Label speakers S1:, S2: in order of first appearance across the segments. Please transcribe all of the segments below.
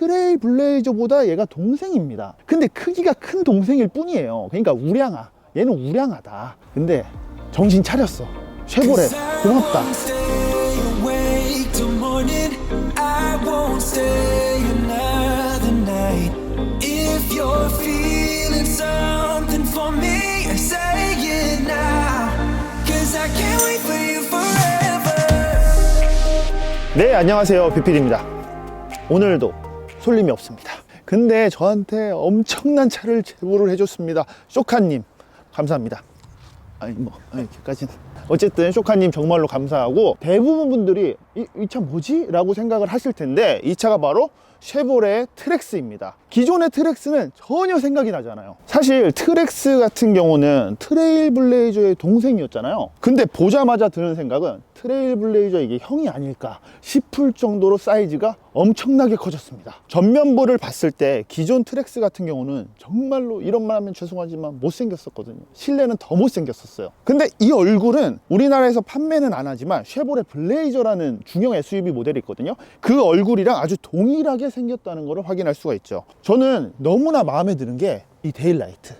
S1: 트레일블레이저보다 얘가 동생입니다. 근데 크기가 큰 동생일 뿐이에요. 그러니까 우량아, 얘는 우량하다. 근데 정신 차렸어. 쉐보레 고맙다. 네, 안녕하세요, 빅필입니다. 오늘도 솔림이 없습니다. 근데 저한테 엄청난 차를 제보를 해줬습니다. 쇼카님 감사합니다. 이렇게까지는 어쨌든 쇼카님 정말로 감사하고, 대부분 분들이 이 차 뭐지? 라고 생각을 하실 텐데, 이 차가 바로 쉐보레 트랙스입니다. 기존의 트랙스는 전혀 생각이 나지 않아요. 사실 트랙스 같은 경우는 트레일블레이저의 동생이었잖아요. 근데 보자마자 드는 생각은 트레일블레이저 이게 형이 아닐까 싶을 정도로 사이즈가 엄청나게 커졌습니다. 전면부를 봤을 때 기존 트랙스 같은 경우는 정말로 이런 말 하면 죄송하지만 못생겼었거든요. 실내는 더 못생겼었어요. 근데 이 얼굴은 우리나라에서 판매는 안 하지만 쉐보레 블레이저라는 중형 SUV 모델이 있거든요. 그 얼굴이랑 아주 동일하게 생겼다는 것을 확인할 수가 있죠. 저는 너무나 마음에 드는 게 이 데일라이트.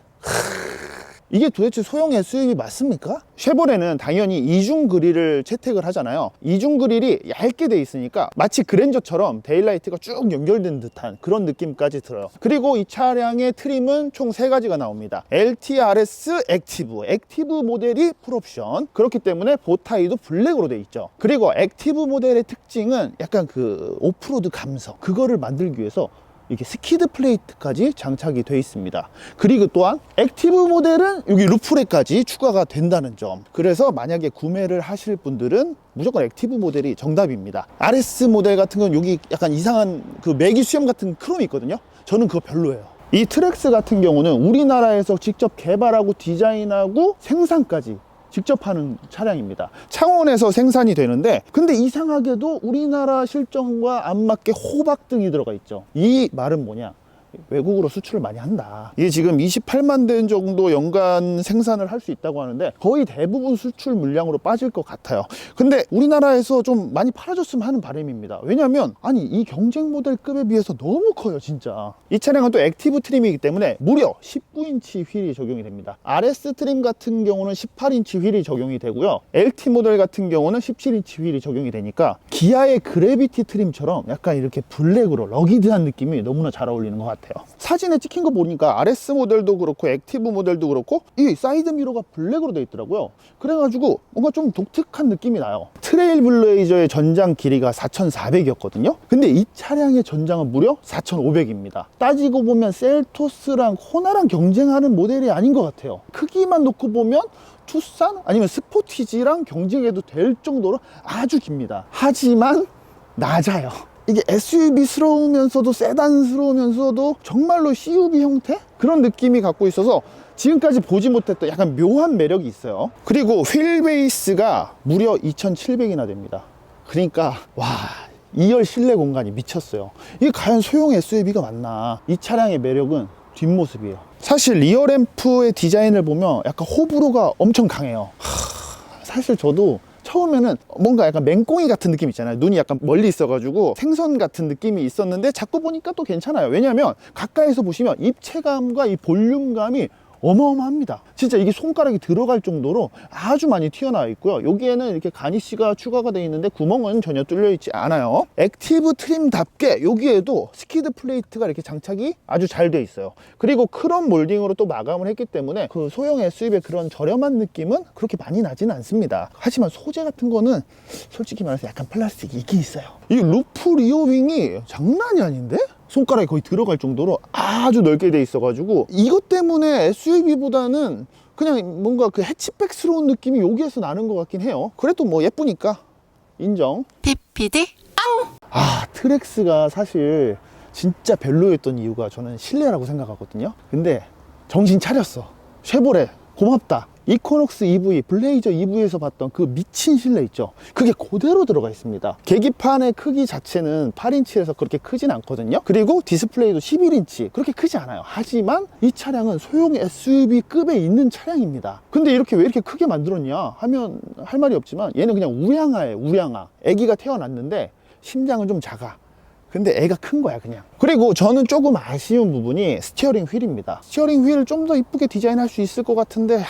S1: 이게 도대체 소형 SUV 맞습니까? 쉐보레는 당연히 이중 그릴을 채택을 하잖아요. 이중 그릴이 얇게 돼 있으니까 마치 그랜저처럼 데일라이트가 쭉 연결된 듯한 그런 느낌까지 들어요. 그리고 이 차량의 트림은 총 3가지가 나옵니다. LTRS 액티브 모델이 풀옵션, 그렇기 때문에 보타이도 블랙으로 돼 있죠. 그리고 액티브 모델의 특징은 약간 그 오프로드 감성, 그거를 만들기 위해서 이게 스키드 플레이트까지 장착이 되어 있습니다. 그리고 또한 액티브 모델은 여기 루프렉까지 추가가 된다는 점. 그래서 만약에 구매를 하실 분들은 무조건 액티브 모델이 정답입니다. RS 모델 같은 건 여기 약간 이상한 그 매기 수염 같은 크롬이 있거든요. 저는 그거 별로예요. 이 트랙스 같은 경우는 우리나라에서 직접 개발하고 디자인하고 생산까지 직접 하는 차량입니다. 창원에서 생산이 되는데, 근데 이상하게도 우리나라 실정과 안 맞게 호박등이 들어가 있죠. 이 말은 뭐냐? 외국으로 수출을 많이 한다. 이게 지금 28만 대 정도 연간 생산을 할 수 있다고 하는데 거의 대부분 수출 물량으로 빠질 것 같아요. 근데 우리나라에서 좀 많이 팔아줬으면 하는 바람입니다. 왜냐면 아니 이 경쟁 모델급에 비해서 너무 커요 진짜. 이 차량은 또 액티브 트림이기 때문에 무려 19인치 휠이 적용이 됩니다. RS 트림 같은 경우는 18인치 휠이 적용이 되고요, LT 모델 같은 경우는 17인치 휠이 적용이 되니까 기아의 그래비티 트림처럼 약간 이렇게 블랙으로 러기드한 느낌이 너무나 잘 어울리는 것 같아요. 사진에 찍힌 거 보니까 RS 모델도 그렇고 액티브 모델도 그렇고 이 사이드 미러가 블랙으로 되어 있더라고요. 그래가지고 뭔가 좀 독특한 느낌이 나요. 트레일블레이저의 전장 길이가 4,400이었거든요 근데 이 차량의 전장은 무려 4,500입니다 따지고 보면 셀토스랑 호나랑 경쟁하는 모델이 아닌 것 같아요. 크기만 놓고 보면 투싼 아니면 스포티지랑 경쟁해도 될 정도로 아주 깁니다. 하지만 낮아요. 이게 SUV스러우면서도 세단스러우면서도 정말로 CUV 형태? 그런 느낌이 갖고 있어서 지금까지 보지 못했던 약간 묘한 매력이 있어요. 그리고 휠 베이스가 무려 2,700이나 됩니다. 그러니까 와, 2열 실내 공간이 미쳤어요. 이게 과연 소형 SUV가 맞나? 이 차량의 매력은 뒷모습이에요. 사실 리어램프의 디자인을 보면 약간 호불호가 엄청 강해요. 사실 저도 처음에는 뭔가 약간 맹꽁이 같은 느낌 있잖아요. 눈이 약간 멀리 있어가지고 생선 같은 느낌이 있었는데 자꾸 보니까 또 괜찮아요. 왜냐하면 가까이서 보시면 입체감과 이 볼륨감이 어마어마합니다. 진짜 이게 손가락이 들어갈 정도로 아주 많이 튀어나와 있고요. 여기에는 이렇게 가니쉬가 추가가 되어 있는데 구멍은 전혀 뚫려 있지 않아요. 액티브 트림답게 여기에도 스키드 플레이트가 이렇게 장착이 아주 잘 되어 있어요. 그리고 크롬 몰딩으로 또 마감을 했기 때문에 그 소형 SUV의 그런 저렴한 느낌은 그렇게 많이 나지는 않습니다. 하지만 소재 같은 거는 솔직히 말해서 약간 플라스틱이 있긴 있어요. 이 루프 리어윙이 장난이 아닌데? 손가락이 거의 들어갈 정도로 아주 넓게 돼 있어가지고 이것 때문에 SUV보다는 그냥 뭔가 그 해치백스러운 느낌이 여기에서 나는 것 같긴 해요. 그래도 뭐 예쁘니까 인정.
S2: PPD
S1: 트랙스가 사실 진짜 별로였던 이유가 저는 실내라고 생각하거든요. 근데 정신 차렸어. 쉐보레 고맙다. 이코녹스 EV, 블레이저 EV에서 봤던 그 미친 실내 있죠? 그게 그대로 들어가 있습니다. 계기판의 크기 자체는 8인치에서 그렇게 크진 않거든요. 그리고 디스플레이도 11인치, 그렇게 크지 않아요. 하지만 이 차량은 소형 SUV급에 있는 차량입니다. 근데 이렇게 왜 이렇게 크게 만들었냐 하면 할 말이 없지만 얘는 그냥 우량아예요. 우량아. 아기가 태어났는데 심장은 좀 작아. 근데 애가 큰 거야 그냥. 그리고 저는 조금 아쉬운 부분이 스티어링 휠입니다. 스티어링 휠을 좀 더 이쁘게 디자인할 수 있을 것 같은데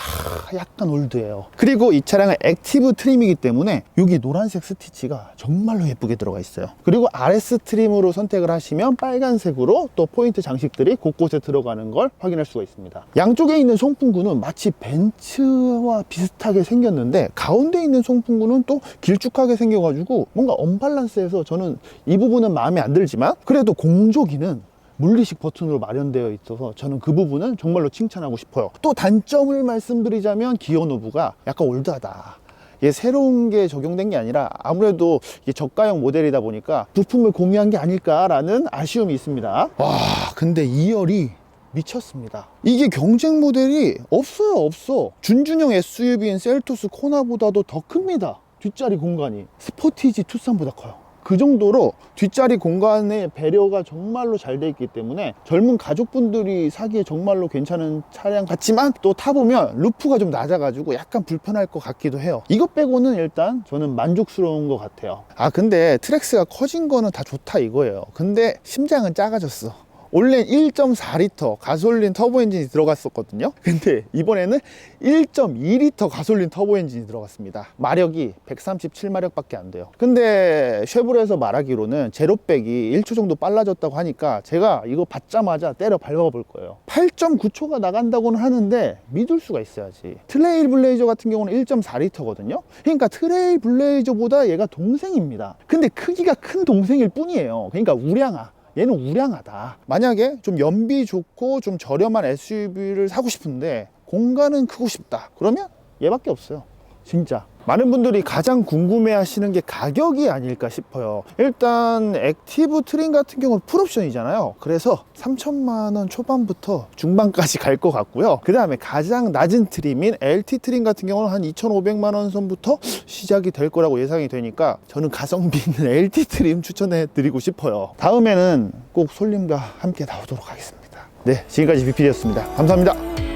S1: 약간 올드해요. 그리고 이 차량은 액티브 트림이기 때문에 여기 노란색 스티치가 정말로 예쁘게 들어가 있어요. 그리고 RS 트림으로 선택을 하시면 빨간색으로 또 포인트 장식들이 곳곳에 들어가는 걸 확인할 수가 있습니다. 양쪽에 있는 송풍구는 마치 벤츠와 비슷하게 생겼는데 가운데 있는 송풍구는 또 길쭉하게 생겨가지고 뭔가 언밸런스해서 저는 이 부분은 마음에 안 들지만, 그래도 공조기는 물리식 버튼으로 마련되어 있어서 저는 그 부분은 정말로 칭찬하고 싶어요. 또 단점을 말씀드리자면 기어 노브가 약간 올드하다. 이게 새로운 게 적용된 게 아니라 아무래도 이게 저가형 모델이다 보니까 부품을 공유한 게 아닐까라는 아쉬움이 있습니다. 와, 근데 2열이 미쳤습니다. 이게 경쟁 모델이 없어. 준준형 SUV인 셀토스 코나보다도 더 큽니다. 뒷자리 공간이 스포티지 투싼보다 커요. 그 정도로 뒷자리 공간의 배려가 정말로 잘 돼 있기 때문에 젊은 가족분들이 사기에 정말로 괜찮은 차량 같지만, 또 타보면 루프가 좀 낮아가지고 약간 불편할 것 같기도 해요. 이것 빼고는 일단 저는 만족스러운 것 같아요. 근데 트랙스가 커진 거는 다 좋다 이거예요. 근데 심장은 작아졌어. 원래 1.4L 가솔린 터보 엔진이 들어갔었거든요. 근데 이번에는 1.2L 가솔린 터보 엔진이 들어갔습니다. 마력이 137마력 밖에 안 돼요. 근데 쉐보레에서 말하기로는 제로백이 1초 정도 빨라졌다고 하니까 제가 이거 받자마자 때려 밟아 볼 거예요. 8.9초가 나간다고는 하는데 믿을 수가 있어야지. 트레일 블레이저 같은 경우는 1.4L거든요. 그러니까 트레일 블레이저보다 얘가 동생입니다. 근데 크기가 큰 동생일 뿐이에요. 그러니까 우량아, 얘는 우량하다. 만약에 좀 연비 좋고 좀 저렴한 SUV를 사고 싶은데 공간은 크고 싶다, 그러면 얘밖에 없어요. 진짜 많은 분들이 가장 궁금해 하시는 게 가격이 아닐까 싶어요. 일단 액티브 트림 같은 경우는 풀옵션이잖아요. 그래서 3천만 원 초반부터 중반까지 갈 것 같고요. 그 다음에 가장 낮은 트림인 LT 트림 같은 경우는 한 2,500만 원 선부터 시작이 될 거라고 예상이 되니까 저는 가성비 있는 LT 트림 추천해 드리고 싶어요. 다음에는 꼭 솔림과 함께 나오도록 하겠습니다. 네, 지금까지 BPD였습니다. 감사합니다.